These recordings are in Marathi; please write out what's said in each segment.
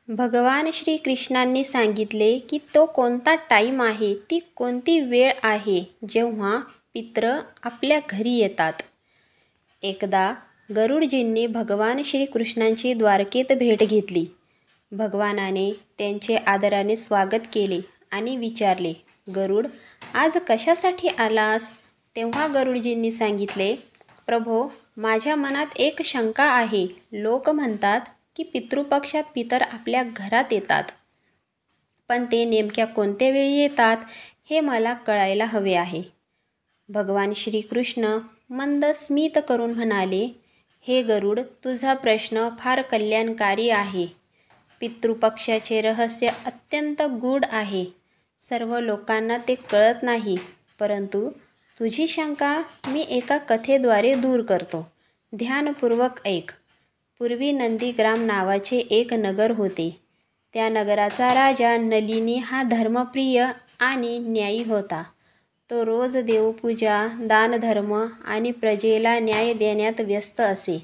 भगवान श्रीकृष्णांनी सांगितले की तो कोणता टाईम आहे, ती कोणती वेळ आहे जेव्हा पितृ आपल्या घरी येतात. एकदा गरुडजींनी भगवान श्रीकृष्णांची द्वारकेत भेट घेतली. भगवानाने त्यांचे आदराने स्वागत केले आणि विचारले, गरुड, आज कशासाठी आलास? तेव्हा गरुडजींनी सांगितले, प्रभो, माझ्या मनात एक शंका आहे. लोक म्हणतात की पितृपक्षात पितर आपल्या घरात येतात, पण ते नेमक्या कोणत्या वेळी येतात हे मला कळायला हवे आहे. भगवान श्रीकृष्ण मंद स्मित करून म्हणाले, हे गरुड, तुझा प्रश्न फार कल्याणकारी आहे. पितृपक्षाचे रहस्य अत्यंत गूढ आहे. सर्व लोकांना ते कळत नाही, परंतु तुझी शंका मी एका कथेद्वारे दूर करतो. ध्यानपूर्वक ऐक. पूर्वी नंदीग्राम नावाचे एक नगर होते. त्या नगराचा राजा नलिनी हा धर्मप्रिय आणि न्यायी होता. तो रोज देवपूजा, दानधर्म आणि प्रजेला न्याय देण्यात व्यस्त असे.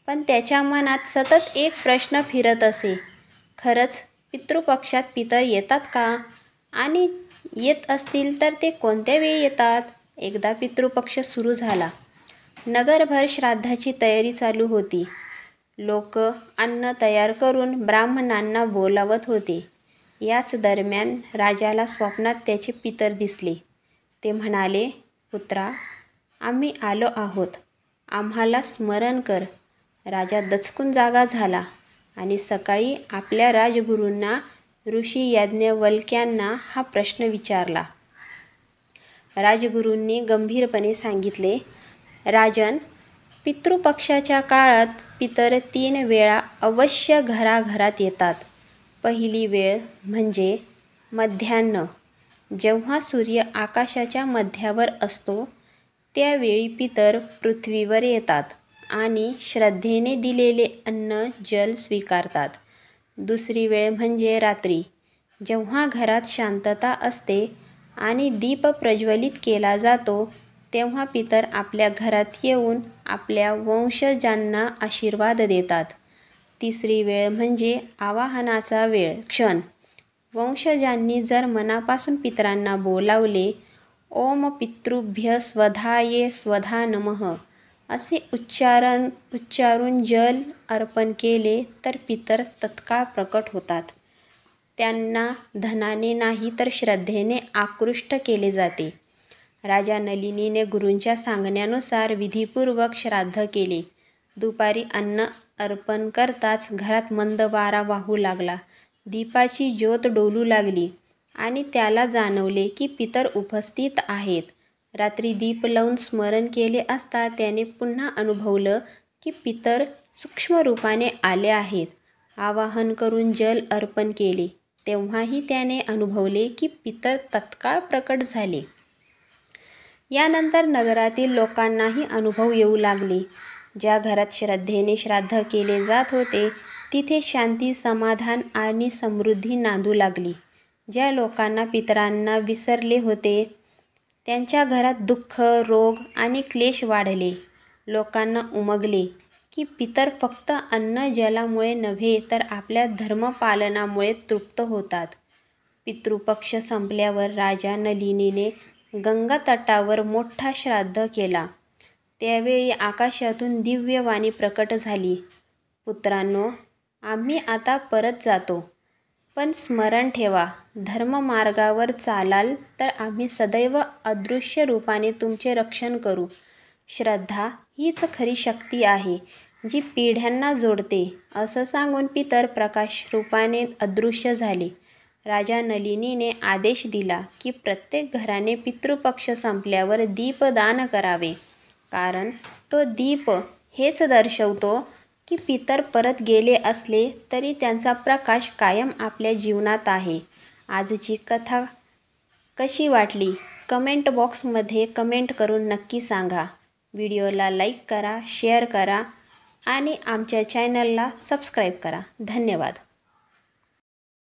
पण त्याच्या मनात सतत एक प्रश्न फिरत असे, खरंच पितृपक्षात पितर येतात का? आणि येत असतील तर ते कोणत्या वेळी येतात? एकदा पितृपक्ष सुरू झाला. नगरभर श्राद्धाची तयारी चालू होती. लोक अन्न तयार करून ब्राह्मणांना बोलावत होते. याच दरम्यान राजाला स्वप्नात त्याचे पितर दिसले. ते म्हणाले, पुत्रा, आम्ही आलो आहोत, आम्हाला स्मरण कर. राजा दचकून जागा झाला आणि सकाळी आपल्या राजगुरूंना ऋषी याज्ञवल्क्यांना हा प्रश्न विचारला. राजगुरूंनी गंभीरपणे सांगितले, राजन, पितृपक्षाच्या काळात पितर 3 वेळा अवश्य घराघरात येतात. पहिली वेळ म्हणजे मध्यान्ह. जेव्हा सूर्य आकाशाच्या मध्यावर असतो त्यावेळी पितर पृथ्वीवर येतात आणि श्रद्धेने दिलेले अन्न जल स्वीकारतात. दुसरी वेळ म्हणजे रात्री. जेव्हा घरात शांतता असते आणि दीप प्रज्वलित केला जातो तेव्हा पितर आपल्या घरात येऊन आपल्या वंशजांना आशीर्वाद देतात. तिसरी वेळ म्हणजे आवाहनाचा वेळ क्षण. वंशजांनी जर मनापासून पितरांना बोलावले, ओम पितृभ्य स्वधाये स्वधा नमः असे उच्चारून जल अर्पण केले तर पितर तत्काळ प्रकट होतात. त्यांना धनाने नाही तर श्रद्धेने आकृष्ट केले जाते. राजा नलिनीने गुरूंच्या सांगण्यानुसार विधीपूर्वक श्राद्ध केले. दुपारी अन्न अर्पण करताच घरात मंद वारा वाहू लागला. दीपाची ज्योत डोलू लागली आणि त्याला जाणवले की पितर उपस्थित आहेत. रात्री दीप लावून स्मरण केले असता त्याने पुन्हा अनुभवलं की पितर सूक्ष्म रूपाने आले आहेत. आवाहन करून जल अर्पण केले तेव्हाही त्याने अनुभवले की पितर तत्काळ प्रकट झाले. यानंतर नगरातील लोकांनाही अनुभव येऊ लागले. ज्या घरात श्रद्धेने श्राद्ध केले जात होते तिथे शांती, समाधान आणि समृद्धी नांदू लागली. ज्या लोकांना पितरांना विसरले होते त्यांच्या घरात दुःख, रोग आणि क्लेश वाढले. लोकांना उमगले की पितर फक्त अन्न जलामुळे नव्हे तर आपल्या धर्मपालनामुळे तृप्त होतात. पितृपक्ष संपल्यावर राजा नलिनीने गंगा तटावर मोठा श्राद्ध केला. त्यावेळी आकाशातून दिव्य वाणी प्रकट झाली, पुत्रांनो, आम्ही आता परत जातो. पण स्मरण ठेवा, धर्ममार्गावर चालाल तर आम्ही सदैव अदृश्य रूपाने तुमचे रक्षण करू. श्रद्धा हीच खरी शक्ती आहे जी पिढ्यांना जोडते. असं सांगून पितर प्रकाश रूपाने अदृश्य झाले. राजा नलिनीने आदेश दिला की प्रत्येक घराने पितृपक्ष संपल्यावर दीपदान करावे, कारण तो दीप हेच दर्शवतो की पितर परत गेले असले तरी त्यांचा प्रकाश कायम आपल्या जीवनात आहे. आजची कथा कशी वाटली कमेंट बॉक्समध्ये कमेंट करून नक्की सांगा. व्हिडिओला लाईक करा, शेअर करा आणि आमच्या चॅनलला सबस्क्राईब करा. धन्यवाद.